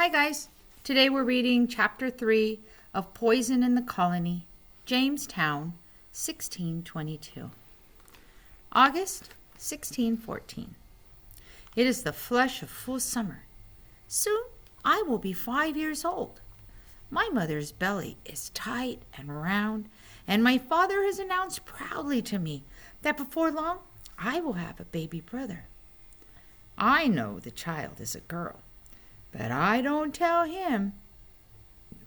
Hi guys, today we're reading Chapter 3 of Poison in the Colony, Jamestown, 1622. August 1614. It is the flush of full summer. Soon I will be 5 years old. My mother's belly is tight and round, and my father has announced proudly to me that before long I will have a baby brother. I know the child is a girl, but I don't tell him.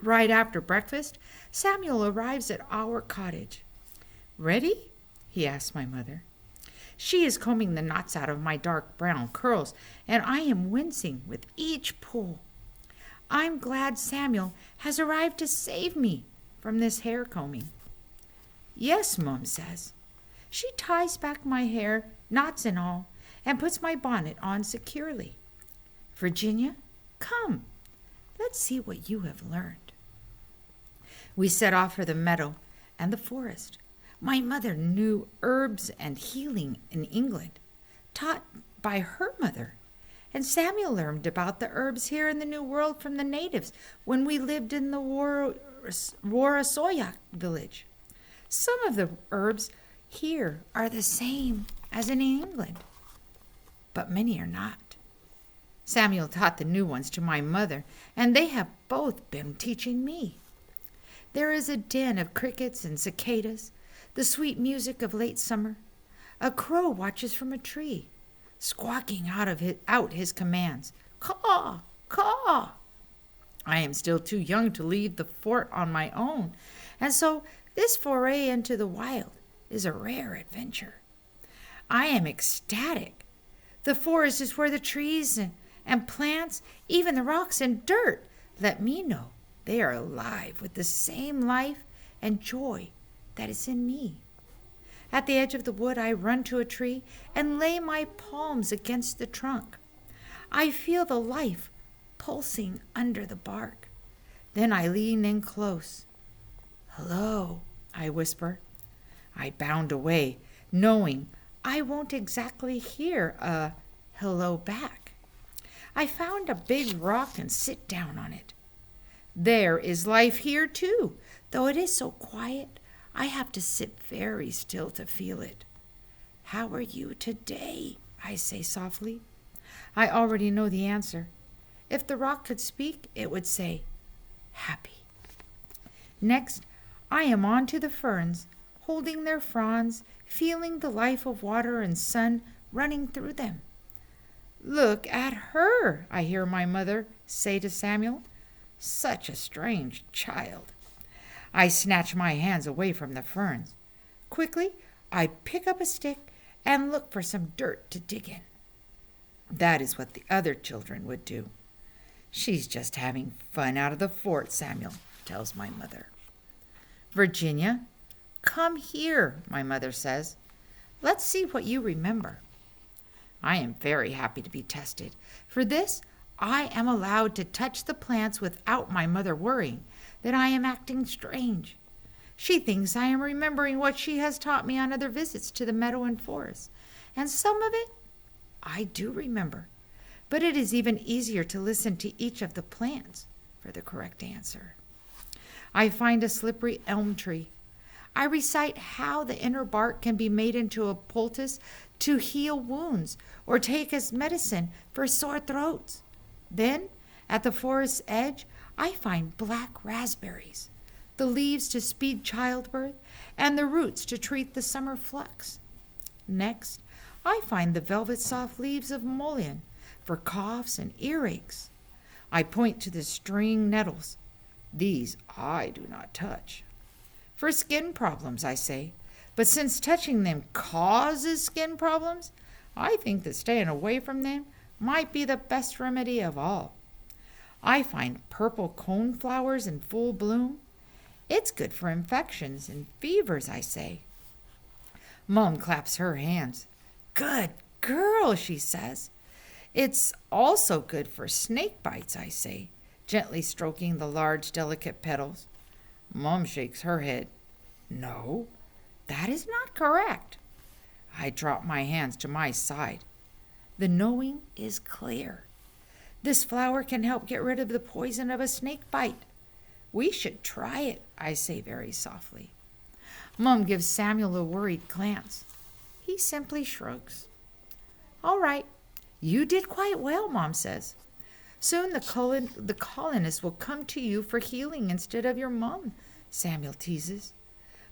Right after breakfast, Samuel arrives at our cottage. "Ready?" he asks my mother. She is combing the knots out of my dark brown curls, and I am wincing with each pull. I'm glad Samuel has arrived to save me from this hair combing. "Yes," Mom says. She ties back my hair, knots and all, and puts my bonnet on securely. "Virginia, come, let's see what you have learned." We set off for the meadow and the forest. My mother knew herbs and healing in England, taught by her mother, and Samuel learned about the herbs here in the New World from the natives when we lived in the Warasoyak village. Some of the herbs here are the same as in England, but many are not. Samuel taught the new ones to my mother, and they have both been teaching me. There is a din of crickets and cicadas, the sweet music of late summer. A crow watches from a tree, squawking out his commands. "Caw, caw." I am still too young to leave the fort on my own, and so this foray into the wild is a rare adventure. I am ecstatic. The forest is where the trees and plants, even the rocks and dirt, let me know they are alive with the same life and joy that is in me. At the edge of the wood, I run to a tree and lay my palms against the trunk. I feel the life pulsing under the bark. Then I lean in close. "Hello," I whisper. I bound away, knowing I won't exactly hear a hello back. I found a big rock and sit down on it. There is life here too, though it is so quiet. I have to sit very still to feel it. "How are you today?" I say softly. I already know the answer. If the rock could speak, it would say, "Happy." Next, I am on to the ferns, holding their fronds, feeling the life of water and sun running through them. "Look at her," I hear my mother say to Samuel. "Such a strange child." I snatch my hands away from the ferns. Quickly, I pick up a stick and look for some dirt to dig in. That is what the other children would do. "She's just having fun out of the fort," Samuel tells my mother. "Virginia, come here," my mother says. "Let's see what you remember." I am very happy to be tested. For this, I am allowed to touch the plants without my mother worrying that I am acting strange. She thinks I am remembering what she has taught me on other visits to the meadow and forest, and some of it I do remember. But it is even easier to listen to each of the plants for the correct answer. I find a slippery elm tree. I recite how the inner bark can be made into a poultice to heal wounds or take as medicine for sore throats. Then, at the forest's edge, I find black raspberries, the leaves to speed childbirth, and the roots to treat the summer flux. Next, I find the velvet soft leaves of mullein for coughs and earaches. I point to the string nettles. These I do not touch. For skin problems, I say, but since touching them causes skin problems, I think that staying away from them might be the best remedy of all. I find purple coneflowers in full bloom. It's good for infections and fevers, I say. Mom claps her hands. "Good girl," she says. "It's also good for snake bites," I say, gently stroking the large, delicate petals. Mom shakes her head. "No, that is not correct." I drop my hands to my side. The knowing is clear. This flower can help get rid of the poison of a snake bite. We should try it, I say very softly. Mom gives Samuel a worried glance. He simply shrugs. All right, you did quite well, Mom says. Soon the colonists will come to you for healing instead of your mom, Samuel teases.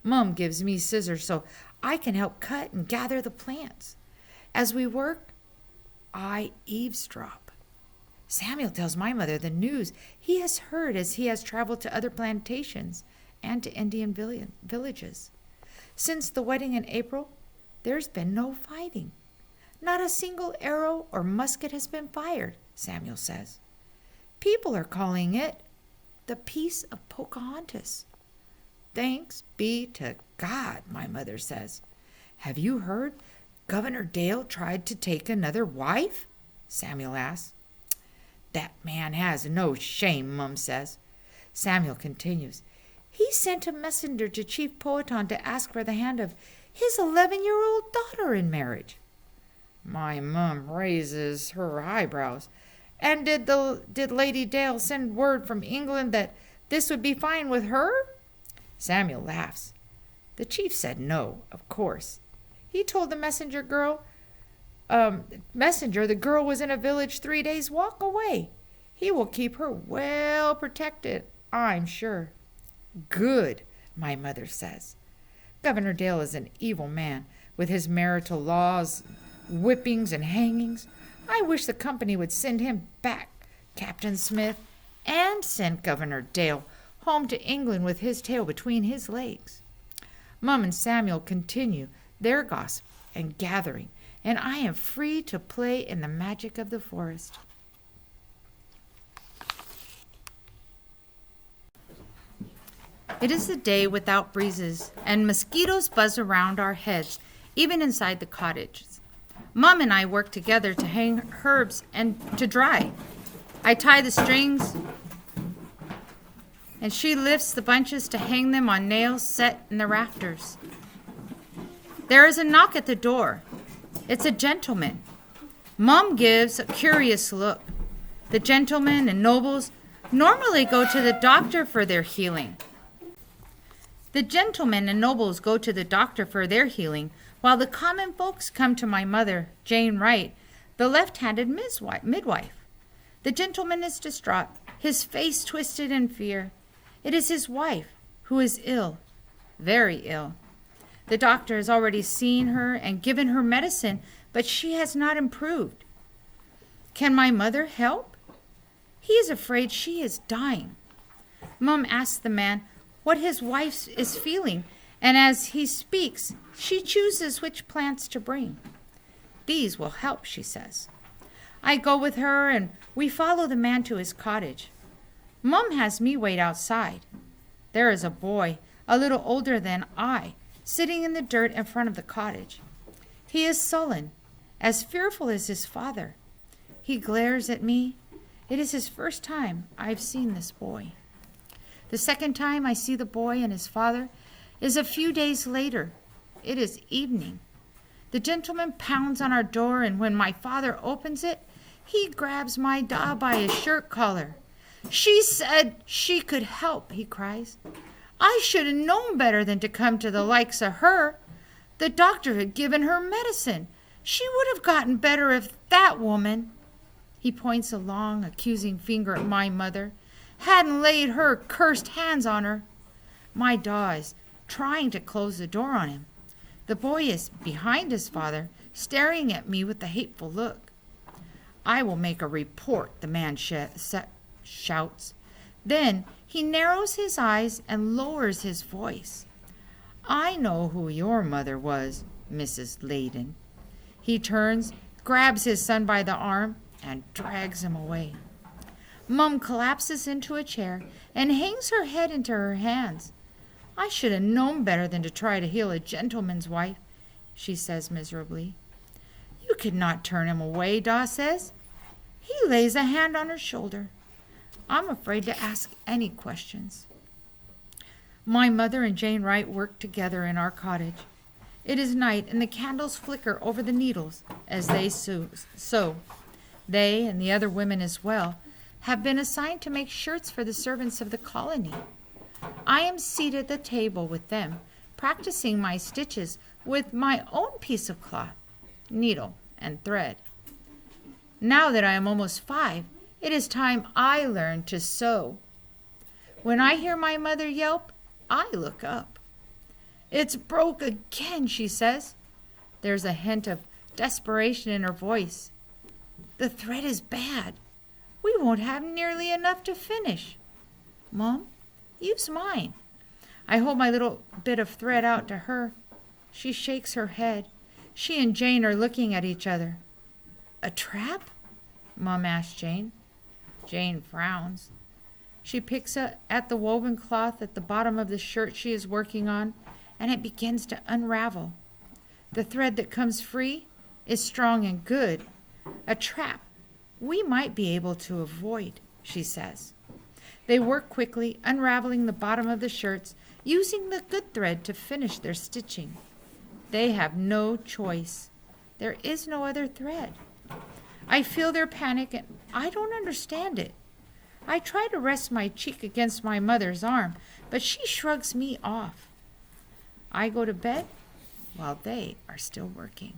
Mom gives me scissors so I can help cut and gather the plants. As we work, I eavesdrop. Samuel tells my mother the news he has heard as he has traveled to other plantations and to Indian villages. Since the wedding in April, there's been no fighting. Not a single arrow or musket has been fired, Samuel says. People are calling it the Peace of Pocahontas. Thanks be to God, my mother says. Have you heard Governor Dale tried to take another wife? Samuel asks. That man has no shame, Mum says. Samuel continues. He sent a messenger to Chief Powhatan to ask for the hand of his 11-year-old daughter in marriage. My mum raises her eyebrows. And did Lady Dale send word from England that this would be fine with her? Samuel laughs. The chief said no, of course. He told the messenger the girl was in a village 3 days' walk away. He will keep her well protected, I'm sure. Good, my mother says. Governor Dale is an evil man, with his marital laws, whippings, and hangings. I wish the company would send him back, Captain Smith, and send Governor Dale home to England with his tail between his legs. Mum and Samuel continue their gossip and gathering, and I am free to play in the magic of the forest. It is a day without breezes, and mosquitoes buzz around our heads, even inside the cottages. Mom and I work together to hang herbs and to dry. I tie the strings, and she lifts the bunches to hang them on nails set in the rafters. There is a knock at the door. It's a gentleman. Mom gives a curious look. The gentlemen and nobles normally go to the doctor for their healing. While the common folks come to my mother, Jane Wright, the left-handed midwife. The gentleman is distraught, his face twisted in fear. It is his wife, who is ill, very ill. The doctor has already seen her and given her medicine, but she has not improved. Can my mother help? He is afraid she is dying. Mum asks the man what his wife is feeling, and as he speaks, she chooses which plants to bring. These will help, she says. I go with her, and we follow the man to his cottage. Mum has me wait outside. There is a boy, a little older than I, sitting in the dirt in front of the cottage. He is sullen, as fearful as his father. He glares at me. It is his first time I've seen this boy. The second time I see the boy and his father is a few days later. It is evening. The gentleman pounds on our door, and when my father opens it, he grabs my da by his shirt collar. She said she could help, he cries. I should have known better than to come to the likes of her. The doctor had given her medicine. She would have gotten better if that woman, he points a long, accusing finger at my mother, hadn't laid her cursed hands on her. My da is trying to close the door on him. The boy is behind his father, staring at me with a hateful look. I will make a report, the man shouts. Then he narrows his eyes and lowers his voice. I know who your mother was, Mrs. Layden. He turns, grabs his son by the arm, and drags him away. Mum collapses into a chair and hangs her head into her hands. I should have known better than to try to heal a gentleman's wife, she says miserably. You could not turn him away, Da says. He lays a hand on her shoulder. I'm afraid to ask any questions. My mother and Jane Wright work together in our cottage. It is night, and the candles flicker over the needles as they sew. They, and the other women as well, have been assigned to make shirts for the servants of the colony. I am seated at the table with them, practicing my stitches with my own piece of cloth, needle, and thread. Now that I am almost 5, it is time I learned to sew. When I hear my mother yelp, I look up. "It's broke again," she says. There's a hint of desperation in her voice. "The thread is bad. We won't have nearly enough to finish." "Mom, use mine." I hold my little bit of thread out to her. She shakes her head. She and Jane are looking at each other. "A trap?" Mom asks Jane. Jane frowns. She picks up at the woven cloth at the bottom of the shirt she is working on, and it begins to unravel. The thread that comes free is strong and good. "A trap we might be able to avoid," she says. They work quickly, unraveling the bottom of the shirts, using the good thread to finish their stitching. They have no choice. There is no other thread. I feel their panic, and I don't understand it. I try to rest my cheek against my mother's arm, but she shrugs me off. I go to bed while they are still working.